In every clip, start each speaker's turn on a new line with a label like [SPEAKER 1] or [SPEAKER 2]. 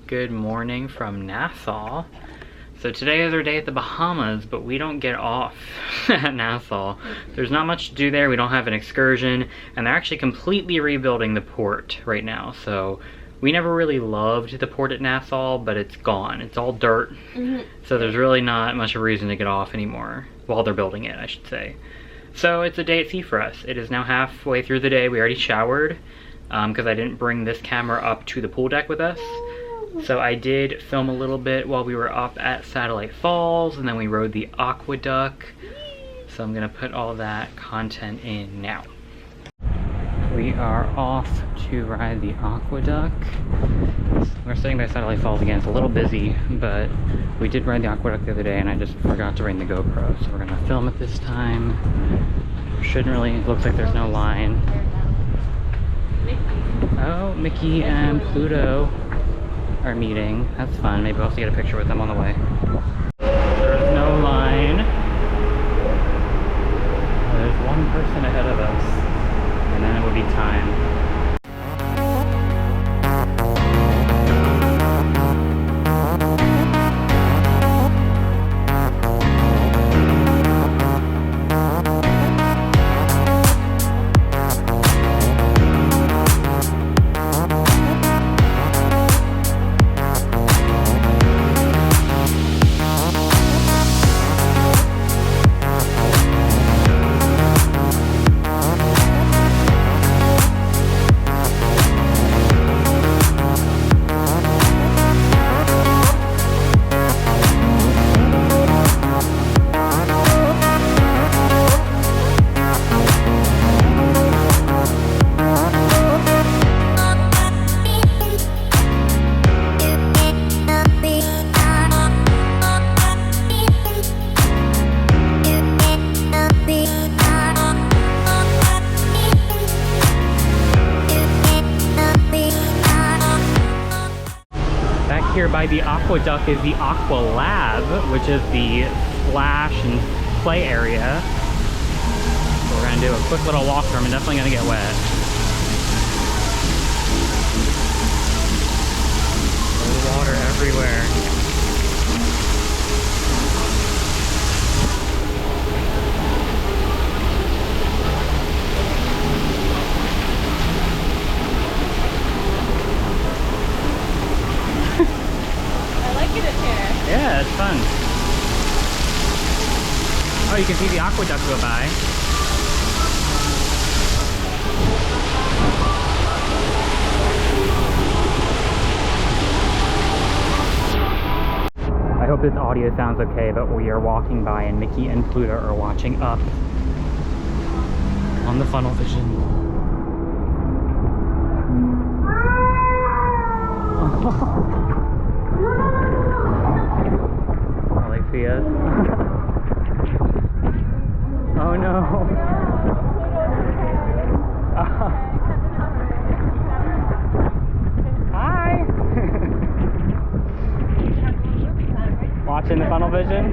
[SPEAKER 1] Good morning from Nassau. So today is our day at the Bahamas, but we don't get off at Nassau. There's not much to do there. We don't have an excursion, and they're actually completely rebuilding the port right now. So we never really loved the port at Nassau, but it's gone. It's all dirt. So there's really not much of a reason to get off anymore while they're building it, I should say. So it's a day at sea for us. It is now halfway through the day. We already showered because I didn't bring this camera up to the pool deck with us. So I did film a little bit while we were up at Satellite Falls, and then we rode the AQUADUCK. So I'm gonna put all that content in now. We are off to ride the AQUADUCK. We're sitting by Satellite Falls again. It's a little busy, but we did ride the AQUADUCK the other day, and I just forgot to bring the GoPro. So we're gonna film it this time. Shouldn't really, it looks like there's no line. Oh, Mickey and Pluto are meeting. That's fun. Maybe I'll also get a picture with them on the way. There's no line. There's one person ahead of us, and then it will be time. Here by the AquaDuck is the Aqua Lab, which is the splash and play area. So we're gonna do a quick little walk through. I'm definitely gonna get wet. There's water everywhere. Yeah, it's fun. Oh, you can see the AquaDuck go by. I hope this audio sounds okay, but we are walking by and Mickey and Pluto are watching up on the funnel vision. See us. Oh no. Hi. Watching the funnel vision.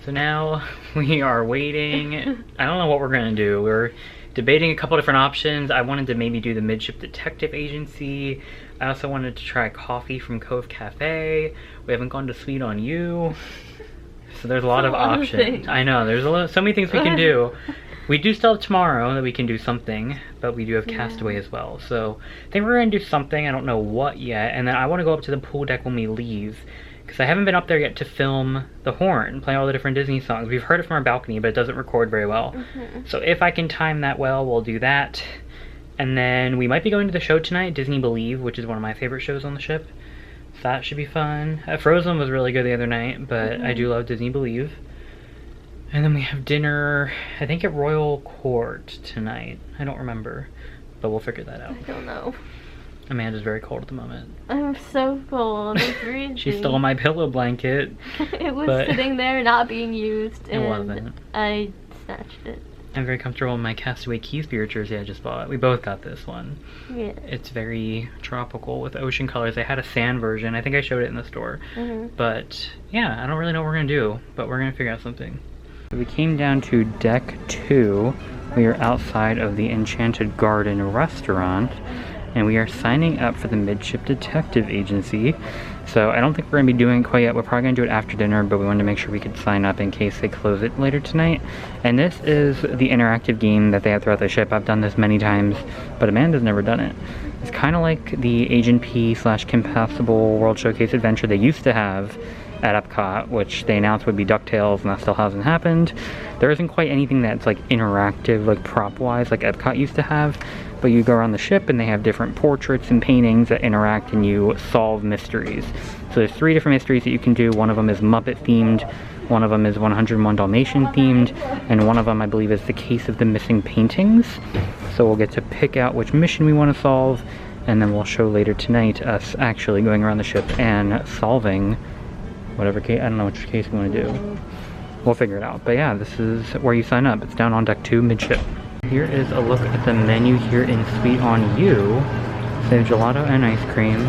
[SPEAKER 1] So now we are waiting. I don't know what we're gonna do. We're debating a couple different options. I wanted to maybe do the Midship Detective Agency. I also wanted to try coffee from Cove Cafe. We haven't gone to Sweet on You. So there's a lot of options. I know, there's so many things we can do. We do still have tomorrow that we can do something, but we do have Castaway as well. So I think we're gonna do something, I don't know what yet. And then I wanna go up to the pool deck when we leave, because I haven't been up there yet to film the horn, play all the different Disney songs. We've heard it from our balcony, but it doesn't record very well. So if I can time that well, we'll do that. And then we might be going to the show tonight, Disney Believe, which is one of my favorite shows on the ship. So that should be fun. Frozen was really good the other night, but I do love Disney Believe. And then we have dinner, I think at Royal Court tonight. I don't remember, but we'll figure that out.
[SPEAKER 2] I don't know.
[SPEAKER 1] Amanda's very cold at the moment.
[SPEAKER 2] I'm so cold. It's freezing.
[SPEAKER 1] She stole my pillow blanket.
[SPEAKER 2] It was sitting there not being used.
[SPEAKER 1] It wasn't.
[SPEAKER 2] I snatched it.
[SPEAKER 1] I'm very comfortable in my Castaway Key Spirit jersey I just bought. We both got this one.
[SPEAKER 2] Yeah.
[SPEAKER 1] It's very tropical with ocean colors. They had a sand version. I think I showed it in the store. But yeah, I don't really know what we're gonna do, but we're gonna figure out something. So we came down to deck 2. We are outside of the Enchanted Garden restaurant. and we are signing up for the Midship Detective Agency. So I don't think we're going to be doing it quite yet. We're probably going to do it after dinner, but we wanted to make sure we could sign up in case they close it later tonight. And this is the interactive game that they have throughout the ship. I've done this many times, but Amanda's never done it. It's kind of like the Agent P / Compatible World Showcase adventure they used to have at Epcot, which they announced would be DuckTales, and that still hasn't happened. There isn't quite anything that's like interactive, like prop-wise, like Epcot used to have, but you go around the ship and they have different portraits and paintings that interact and you solve mysteries. So there's 3 different mysteries that you can do. One of them is Muppet themed, one of them is 101 Dalmatian themed, and one of them I believe is the Case of the Missing Paintings. So we'll get to pick out which mission we want to solve, and then we'll show later tonight us actually going around the ship and solving whatever case. I don't know which case we want to do. We'll figure it out. But yeah, this is where you sign up. It's down on deck 2, midship. Here is a look at the menu here in Sweet on You. So they have gelato and ice cream,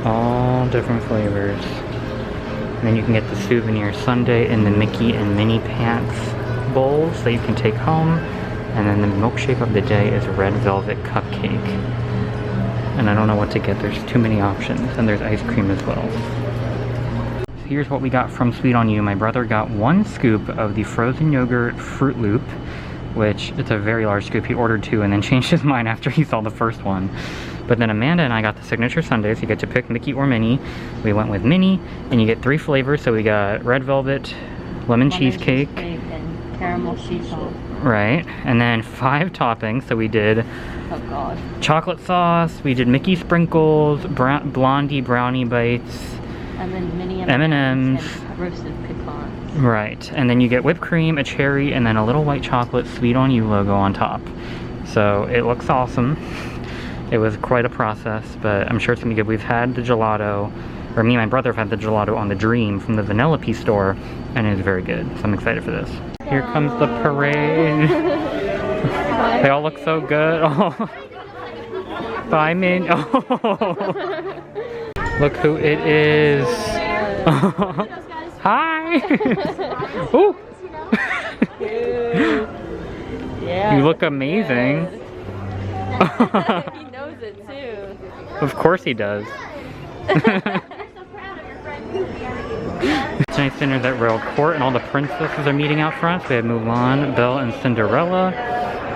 [SPEAKER 1] all different flavors. And then you can get the souvenir sundae in the Mickey and Minnie Pants bowls that you can take home. And then the milkshake of the day is red velvet cupcake. And I don't know what to get. There's too many options. And there's ice cream as well. Here's what we got from Sweet on You. My brother got 1 scoop of the frozen yogurt Fruit Loop, which it's a very large scoop. He ordered 2 and then changed his mind after he saw the first one. But then Amanda and I got the signature sundaes. You get to pick Mickey or Minnie. We went with Minnie, and you get 3 flavors. So we got red velvet, lemon cheesecake,
[SPEAKER 2] and caramel chiffon.
[SPEAKER 1] Right, and then 5 toppings. So we did chocolate sauce, we did Mickey sprinkles, blondie brownie bites,
[SPEAKER 2] and then mini
[SPEAKER 1] M&Ms,
[SPEAKER 2] and roasted pecans.
[SPEAKER 1] Right, and then you get whipped cream, a cherry, and then a little white chocolate Sweet on You logo on top. So it looks awesome. It was quite a process, but I'm sure it's gonna be good. We've had the gelato, or me and my brother have had the gelato on the Dream from the Vanellope store, and it is very good. So I'm excited for this. Here comes the parade. They all look so good. Oh. Bye, Min. Oh. Look who it is. Hi. Ooh.
[SPEAKER 2] Yeah.
[SPEAKER 1] You look amazing.
[SPEAKER 2] He knows it too.
[SPEAKER 1] Of course he does. Tonight's dinner is at Royal Court, and all the princesses are meeting out front. So we have Mulan, Belle, and Cinderella.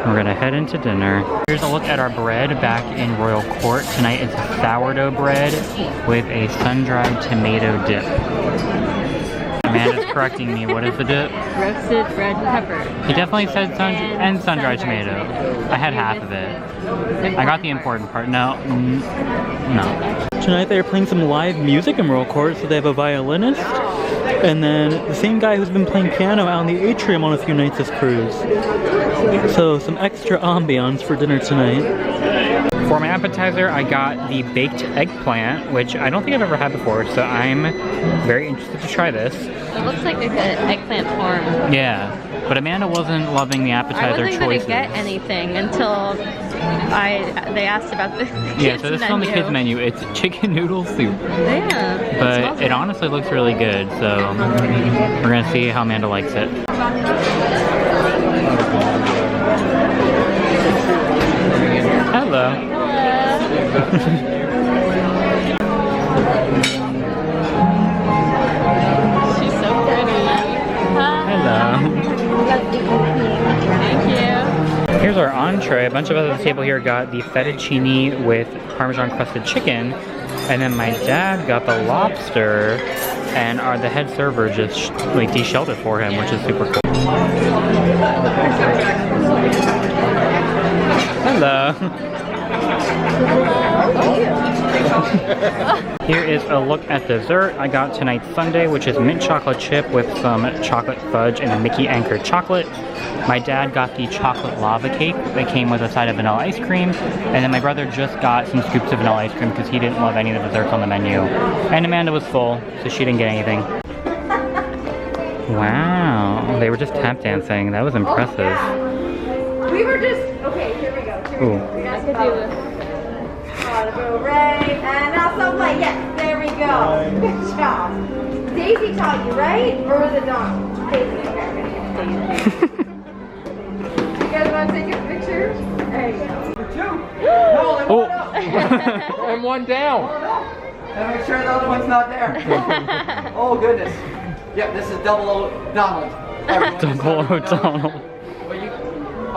[SPEAKER 1] We're gonna head into dinner. Here's a look at our bread back in Royal Court. Tonight it's sourdough bread with a sun-dried tomato dip. Amanda's correcting me. What is the dip?
[SPEAKER 2] Roasted red pepper.
[SPEAKER 1] He definitely said sun-dried tomato. I had half of it. I got the important part. No. No. Tonight they're playing some live music in Royal Court, so they have a violinist, and then the same guy who's been playing piano out in the atrium on a few nights this cruise. So some extra ambiance for dinner tonight. For my appetizer, I got the baked eggplant, which I don't think I've ever had before, so I'm very interested to try this.
[SPEAKER 2] It looks like an eggplant form.
[SPEAKER 1] Yeah, but Amanda wasn't loving the appetizer choices.
[SPEAKER 2] I wasn't gonna get anything until they asked about the kids
[SPEAKER 1] Yeah, so this is on the kids menu. It's chicken noodle soup.
[SPEAKER 2] Yeah.
[SPEAKER 1] But it honestly looks really good, so we're gonna see how Amanda likes it. Hello.
[SPEAKER 2] She's so pretty. Hi.
[SPEAKER 1] Hello.
[SPEAKER 2] Thank you.
[SPEAKER 1] Here's our entree. A bunch of us at the table here got the fettuccine with Parmesan crusted chicken, and then my dad got the lobster, and the head server just like deshelled it for him, which is super cool. Hello. Here is a look at dessert. I got tonight's sundae, which is mint chocolate chip with some chocolate fudge and a Mickey anchored chocolate. My dad got the chocolate lava cake that came with a side of vanilla ice cream. And then my brother just got some scoops of vanilla ice cream because he didn't love any of the desserts on the menu. And Amanda was full, so she didn't get anything. Wow, they were just tap dancing. That was impressive.
[SPEAKER 3] We were just, okay, here we go.
[SPEAKER 1] Ooh.
[SPEAKER 3] We got to do this. Ray, and now so play. Yes, there we go. Good job. Daisy taught you, right? Or was it Dawn? Daisy. Okay, you guys want to take a picture? There you go.
[SPEAKER 1] Oh,
[SPEAKER 4] And one down.
[SPEAKER 5] And make sure the other one's not there. Oh goodness. Yep, this is double O Donald.
[SPEAKER 1] Double O Donald.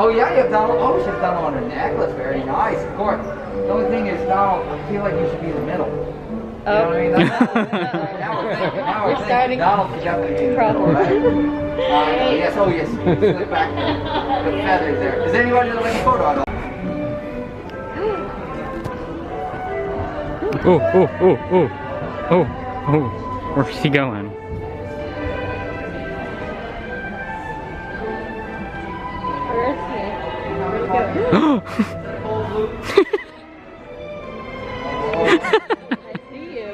[SPEAKER 5] Oh yeah, you have Donald. Oh, she has Donald on her necklace. Very nice, of course. The only thing is, Donald, I feel like you should be in the middle. You know what I mean? Now we're thinking.
[SPEAKER 2] We're starting
[SPEAKER 5] Donald should definitely be in the middle, right? Yes, oh yes. Slip back the feathers there. Is anybody like a photo of that?
[SPEAKER 1] Oh, oh, oh, oh, oh, oh. Where's he going?
[SPEAKER 2] Where is he?
[SPEAKER 1] Oh!
[SPEAKER 2] I see you.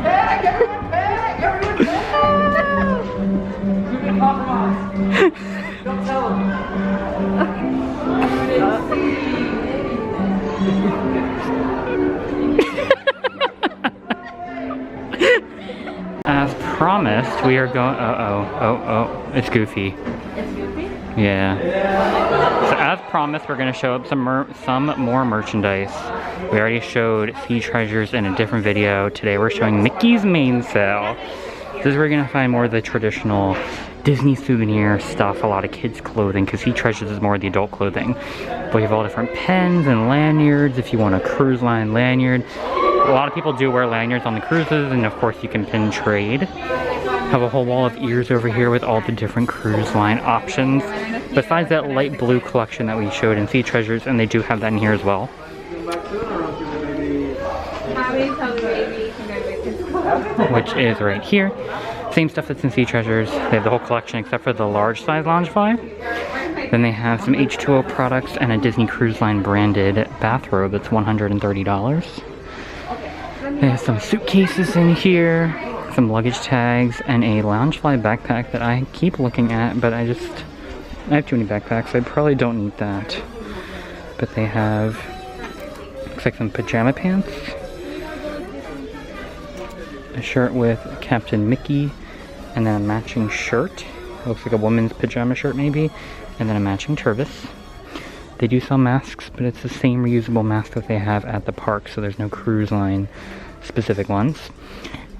[SPEAKER 5] Panic, everyone panic! Everyone panic! We've been compromised. Don't tell them.
[SPEAKER 1] As promised, we are going. Oh, it's Goofy.
[SPEAKER 2] It's Goofy?
[SPEAKER 1] Yeah. So as promised, we're gonna show up some more merchandise. We already showed Sea Treasures in a different video. Today we're showing Mickey's main sale. This is where you're gonna find more of the traditional Disney souvenir stuff, a lot of kids clothing, because Sea Treasures is more of the adult clothing. But we have all different pens and lanyards if you want a cruise line lanyard. A lot of people do wear lanyards on the cruises, and of course you can pin trade. Have a whole wall of ears over here with all the different cruise line options. Besides that light blue collection that we showed in Sea Treasures, and they do have that in here as well. Which is right here. Same stuff that's in Sea Treasures. They have the whole collection except for the large size Loungefly. Then they have some H2O products and a Disney Cruise Line branded bathrobe that's $130. They have some suitcases in here, some luggage tags, and a Loungefly backpack that I keep looking at, but I have too many backpacks, so I probably don't need that. But they have, looks like some pajama pants, a shirt with Captain Mickey, and then a matching shirt. Looks like a woman's pajama shirt maybe, and then a matching turban. They do sell masks, but it's the same reusable mask that they have at the park, so there's no cruise line specific ones.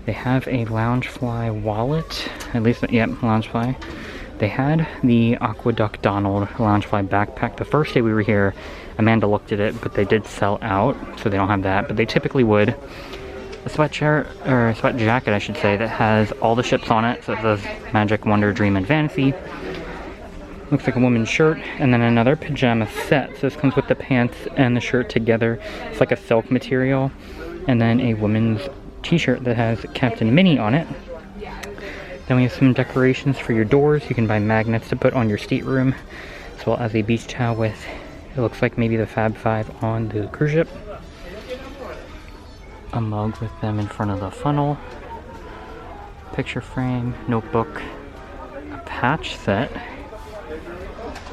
[SPEAKER 1] They have a Loungefly wallet, at least, yep, Loungefly. They had the AQUADUCK Donald Loungefly backpack. The first day we were here, Amanda looked at it, but they did sell out, so they don't have that, but they typically would. A sweatshirt, or a sweat jacket I should say, that has all the ships on it, so it says Magic, Wonder, Dream, and Fantasy. Looks like a woman's shirt, and then another pajama set. So this comes with the pants and the shirt together. It's like a silk material. And then a woman's t-shirt that has Captain Minnie on it. Then we have some decorations for your doors. You can buy magnets to put on your stateroom, as well as a beach towel with, it looks like maybe the Fab Five on the cruise ship. A mug with them in front of the funnel. Picture frame, notebook, a patch set.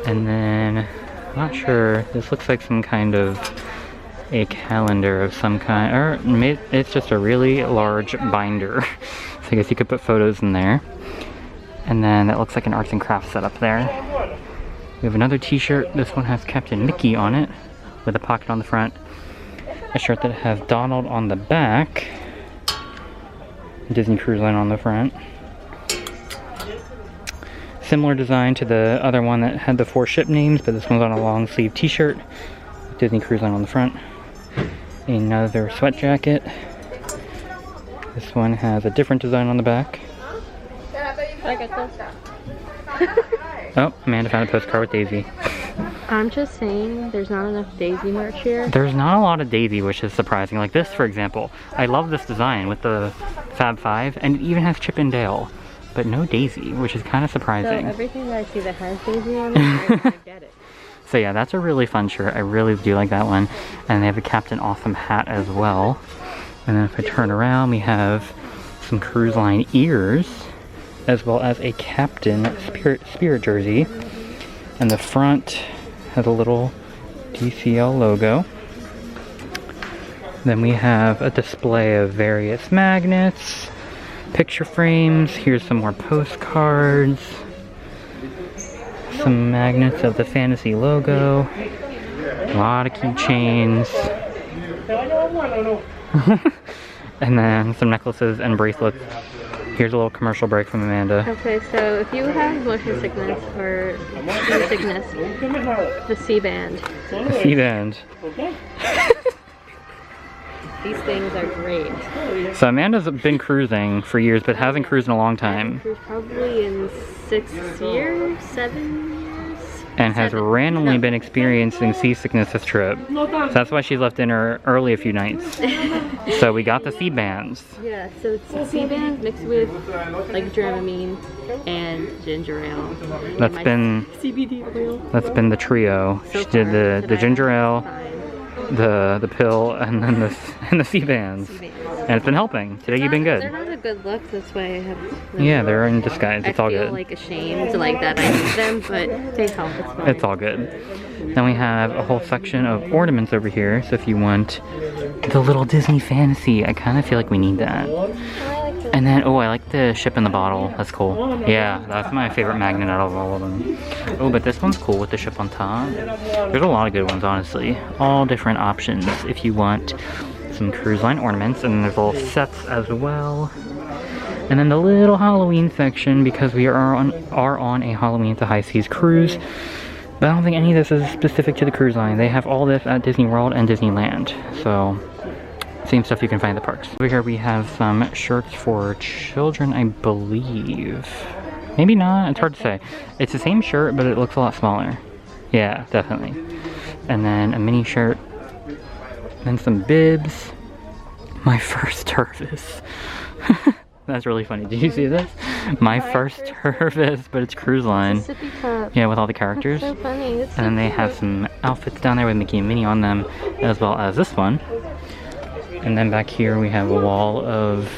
[SPEAKER 1] And then, I'm not sure, this looks like some kind of a calendar of some kind, or it's just a really large binder. So I guess you could put photos in there. And then that looks like an arts and crafts setup there. We have another t-shirt. This one has Captain Mickey on it with a pocket on the front. A shirt that has Donald on the back. Disney Cruise Line on the front. Similar design to the other one that had the 4 ship names, but this one's on a long sleeve t-shirt. Disney Cruise Line on the front. Another sweat jacket. This one has a different design on the back. Oh, Amanda found a postcard with Daisy.
[SPEAKER 2] I'm just saying, there's not enough Daisy merch here.
[SPEAKER 1] There's not a lot of Daisy, which is surprising. Like this, for example. I love this design with the Fab Five, and it even has Chip and Dale, but no Daisy, which is kind of surprising.
[SPEAKER 2] So everything that I see that has Daisy on it, I get it.
[SPEAKER 1] So yeah, that's a really fun shirt. I really do like that one. And they have a Captain Awesome hat as well. And then if I turn around, we have some cruise line ears, as well as a Captain Spirit jersey. And the front has a little DCL logo. Then we have a display of various magnets, picture frames. Here's some more postcards. Some magnets of the Fantasy logo. A lot of keychains. And then some necklaces and bracelets. Here's a little commercial break from Amanda.
[SPEAKER 2] Okay, so if you have motion sickness or seasickness, the C-band.
[SPEAKER 1] The C-band.
[SPEAKER 2] These things are great.
[SPEAKER 1] So Amanda's been cruising for years, but hasn't cruised in a long time.
[SPEAKER 2] Cruised probably in 6 years, 7 years.
[SPEAKER 1] And has randomly been experiencing seasickness this trip. So that's why she left dinner early a few nights. So we got the C-bands.
[SPEAKER 2] Yeah, so it's C-band mixed with like Dramamine and ginger ale.
[SPEAKER 1] That's been
[SPEAKER 2] CBD oil.
[SPEAKER 1] That's been the trio.
[SPEAKER 2] So
[SPEAKER 1] She did the ginger ale,
[SPEAKER 2] Fine.
[SPEAKER 1] the pill, and then the C-bands. And it's been helping. Today you've been
[SPEAKER 2] They're
[SPEAKER 1] good.
[SPEAKER 2] not a good look, that's why I have them.
[SPEAKER 1] Yeah, they're in disguise. It's all
[SPEAKER 2] I feel
[SPEAKER 1] good.
[SPEAKER 2] like ashamed like that I need them, but they help. It's fine.
[SPEAKER 1] It's all good. Then we have a whole section of ornaments over here. So if you want the little Disney fantasy, I kind of feel like we need that. And then, oh, I like the ship in the bottle. That's cool. Yeah, that's my favorite magnet out of all of them. Oh, but this one's cool with the ship on top. There's a lot of good ones, honestly. All different options if you want some cruise line ornaments. And then there's little sets as well. And then the little Halloween section, because we are on a Halloween at the High Seas cruise. But I don't think any of this is specific to the cruise line. They have all this at Disney World and Disneyland. So, same stuff you can find at the parks. Over here we have some shirts for children, I believe. Maybe not, it's hard to say. It's the same shirt, but it looks a lot smaller. Yeah, definitely. And then a mini shirt. Then some bibs. My first service. That's really funny. Did you see this? My first service, but it's cruise line.
[SPEAKER 2] Sippy cup.
[SPEAKER 1] Yeah, with all the characters.
[SPEAKER 2] That's so funny. It's so
[SPEAKER 1] And then they
[SPEAKER 2] cute.
[SPEAKER 1] have some outfits down there with Mickey and Minnie on them, as well as this one. And then back here we have a wall of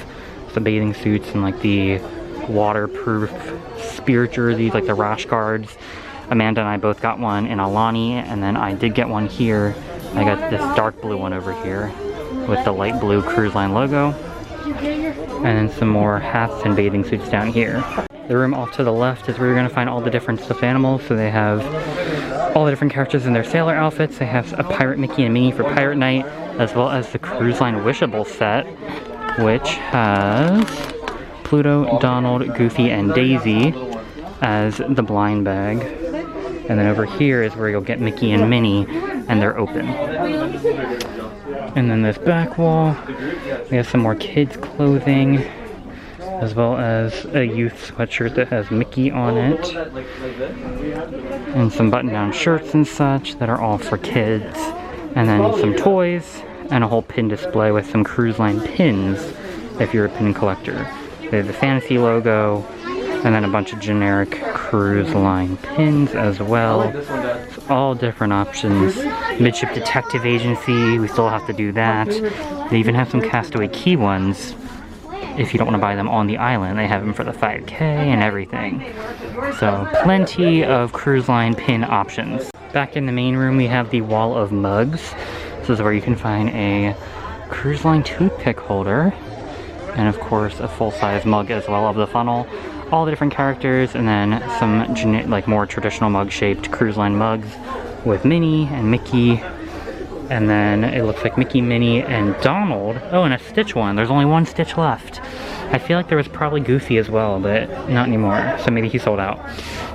[SPEAKER 1] the bathing suits and like the waterproof spirit jerseys, like the rash guards. Amanda and I both got one in Alani, and then I did get one here. I got this dark blue one over here with the light blue cruise line logo. And then some more hats and bathing suits down here. The room off to the left is where you're going to find all the different stuffed animals. So they have all the different characters in their sailor outfits. They have a Pirate Mickey and Minnie for Pirate Night, as well as the Cruise Line Wishable set, which has Pluto, Donald, Goofy, and Daisy as the blind bag. And then over here is where you'll get Mickey and Minnie, and they're open. And then this back wall, we have some more kids' clothing, as well as a youth sweatshirt that has Mickey on it. And some button-down shirts and such that are all for kids. And then some toys, and a whole pin display with some cruise line pins, if you're a pin collector. They have the Fantasy logo, and then a bunch of generic cruise line pins as well. So all different options. Midship Detective Agency, we still have to do that. They even have some Castaway Key ones. If you don't want to buy them on the island, they have them for the 5K and everything. So plenty of cruise line pin options. Back in the main room we have the wall of mugs. This is where you can find a cruise line toothpick holder. And of course a full-size mug as well of the funnel. All the different characters, and then some like more traditional mug-shaped cruise line mugs with Minnie and Mickey. And then it looks like Mickey, Minnie, and Donald. Oh, and a Stitch one. There's only one Stitch left. I feel like there was probably Goofy as well, but not anymore. So maybe he sold out.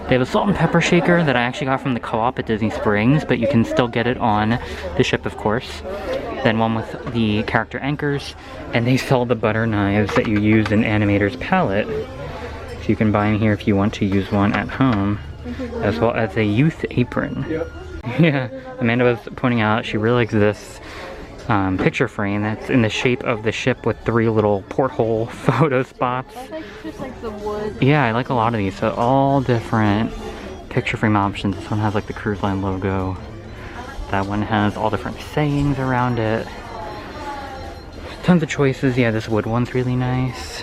[SPEAKER 1] They have a salt and pepper shaker that I actually got from the co-op at Disney Springs, but you can still get it on the ship, of course. Then one with the character anchors, and they sell the butter knives that you use in Animator's palette. So you can buy in here if you want to use one at home, as well as a youth apron. Yeah, Amanda was pointing out she really likes this picture frame that's in the shape of the ship with 3 little porthole photo spots.
[SPEAKER 2] I like just like the wood.
[SPEAKER 1] Yeah, I like a lot of these. So all different picture frame options. This one has like the cruise line logo. That one has all different sayings around it. Tons of choices. Yeah, this wood one's really nice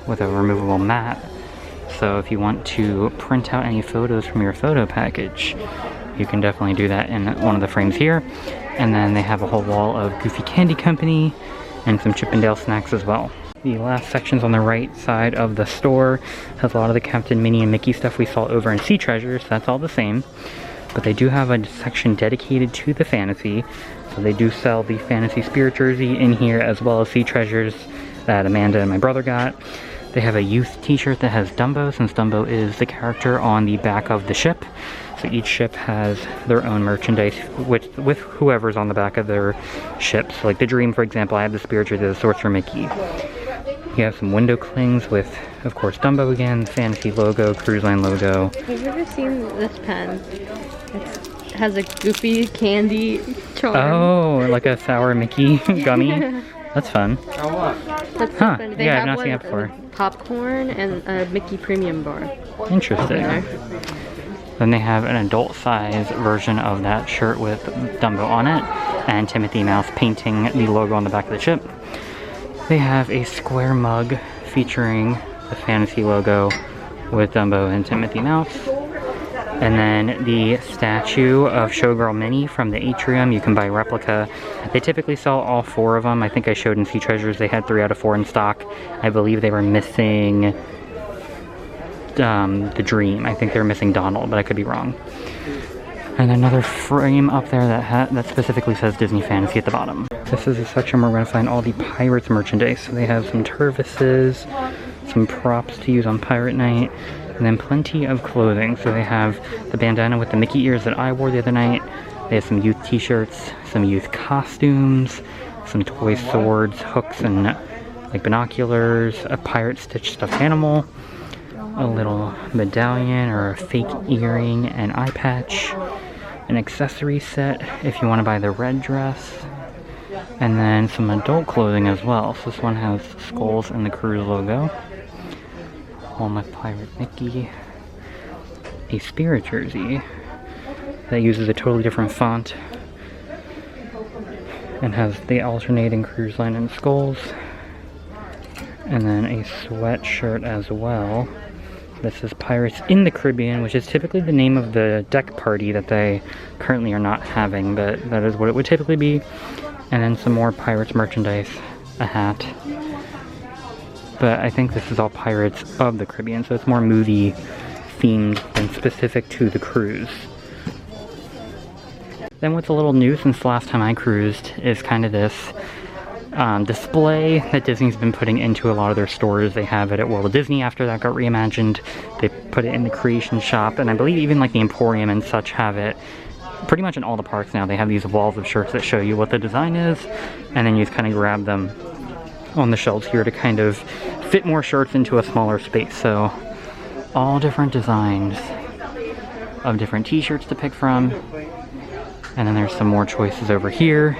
[SPEAKER 1] with a removable mat. So if you want to print out any photos from your photo package, you can definitely do that in one of the frames here. And then they have a whole wall of Goofy Candy Company and some Chip 'n Dale snacks as well. The last section's on the right side of the store. Has a lot of the Captain Minnie and Mickey stuff we saw over in Sea Treasures. That's all the same. But they do have a section dedicated to the fantasy. So they do sell the fantasy spirit jersey in here, as well as Sea Treasures that Amanda and my brother got. They have a youth t-shirt that has Dumbo, since Dumbo is the character on the back of the ship. So each ship has their own merchandise with whoever's on the back of their ships. So like the Dream, for example, I have the spirit jersey, the Sorcerer Mickey. You have some window clings with, of course, Dumbo again, the fantasy logo, cruise line logo.
[SPEAKER 2] Have you ever seen this pen? It has a goofy candy charm.
[SPEAKER 1] Oh, like a sour Mickey gummy. That's fun.
[SPEAKER 5] Oh, what?
[SPEAKER 2] That's
[SPEAKER 1] Huh,
[SPEAKER 2] fun. They
[SPEAKER 1] yeah, I've
[SPEAKER 2] have
[SPEAKER 1] not
[SPEAKER 2] one
[SPEAKER 1] seen that before.
[SPEAKER 2] with popcorn and a Mickey premium bar.
[SPEAKER 1] Interesting.
[SPEAKER 2] There.
[SPEAKER 1] Then they have an adult size version of that shirt with Dumbo on it and Timothy Mouse painting the logo on the back of the ship. They have a square mug featuring the fantasy logo with Dumbo and Timothy Mouse. And then the statue of Showgirl Minnie from the atrium, you can buy a replica. They typically sell all 4 of them. I think I showed in Sea Treasures they had 3 out of 4 in stock. I believe they were missing the Dream. I think they were missing Donald, but I could be wrong. And another frame up there that specifically says Disney Fantasy at the bottom. This is a section where we're going to find all the Pirates merchandise. So they have some Turvises, some props to use on Pirate Night, and then plenty of clothing. So they have the bandana with the Mickey ears that I wore the other night. They have some youth t-shirts, some youth costumes, some toy swords, hooks, and like binoculars, a pirate stitched stuffed animal, a little medallion or a fake earring, an eye patch, an accessory set if you want to buy the red dress, and then some adult clothing as well. So this one has skulls and the cruise logo. One with Pirate Mickey, a spirit jersey that uses a totally different font and has the alternating cruise line and skulls, and then a sweatshirt as well. This is Pirates in the Caribbean, which is typically the name of the deck party that they currently are not having, but that is what it would typically be. And then some more Pirates merchandise, a hat. But I think this is all Pirates of the Caribbean, so it's more movie themed than specific to the cruise. Then what's a little new since the last time I cruised is kind of this display that Disney's been putting into a lot of their stores. They have it at World of Disney after that got reimagined. They put it in the Creation Shop, and I believe even like the Emporium and such have it. Pretty much in all the parks now, they have these walls of shirts that show you what the design is, and then you just kind of grab them on the shelves here to kind of fit more shirts into a smaller space. So all different designs of different t-shirts to pick from. And then there's some more choices over here.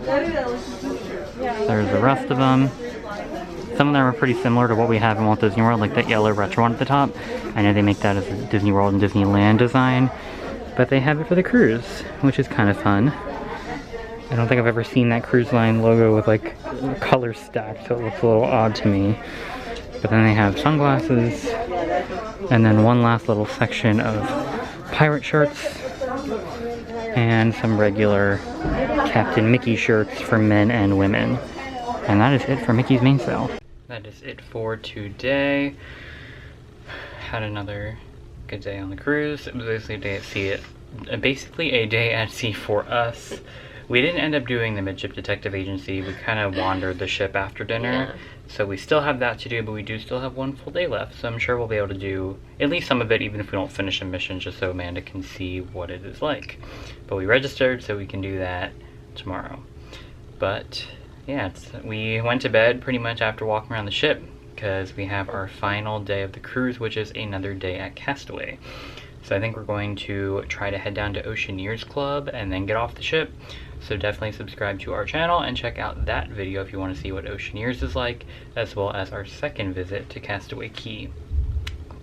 [SPEAKER 1] There's the rest of them. Some of them are pretty similar to what we have in Walt Disney World, like that yellow retro one at the top. I know they make that as a Disney World and Disneyland design, but they have it for the cruise, which is kind of fun. I don't think I've ever seen that cruise line logo with like colors stacked, so it looks a little odd to me. But then they have sunglasses, and then one last little section of pirate shirts, and some regular Captain Mickey shirts for men and women. And that is it for Mickey's main sale. That is it for today. Had another good day on the cruise. It was basically a day at sea for us. We didn't end up doing the Midship Detective Agency. We kind of wandered the ship after dinner. Yeah. So we still have that to do, but we do still have one full day left. So I'm sure we'll be able to do at least some of it, even if we don't finish a mission, just so Amanda can see what it is like. But we registered, so we can do that tomorrow. But yeah, we went to bed pretty much after walking around the ship, because we have our final day of the cruise, which is another day at Castaway. So I think we're going to try to head down to Oceaneers Club and then get off the ship. So definitely subscribe to our channel and check out that video if you want to see what Oceaneers is like, as well as our second visit to Castaway Cay.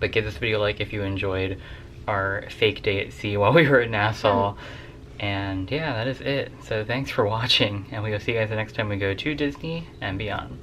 [SPEAKER 1] But give this video a like if you enjoyed our fake day at sea while we were at Nassau. And yeah, that is it. So thanks for watching, and we will see you guys the next time we go to Disney and beyond.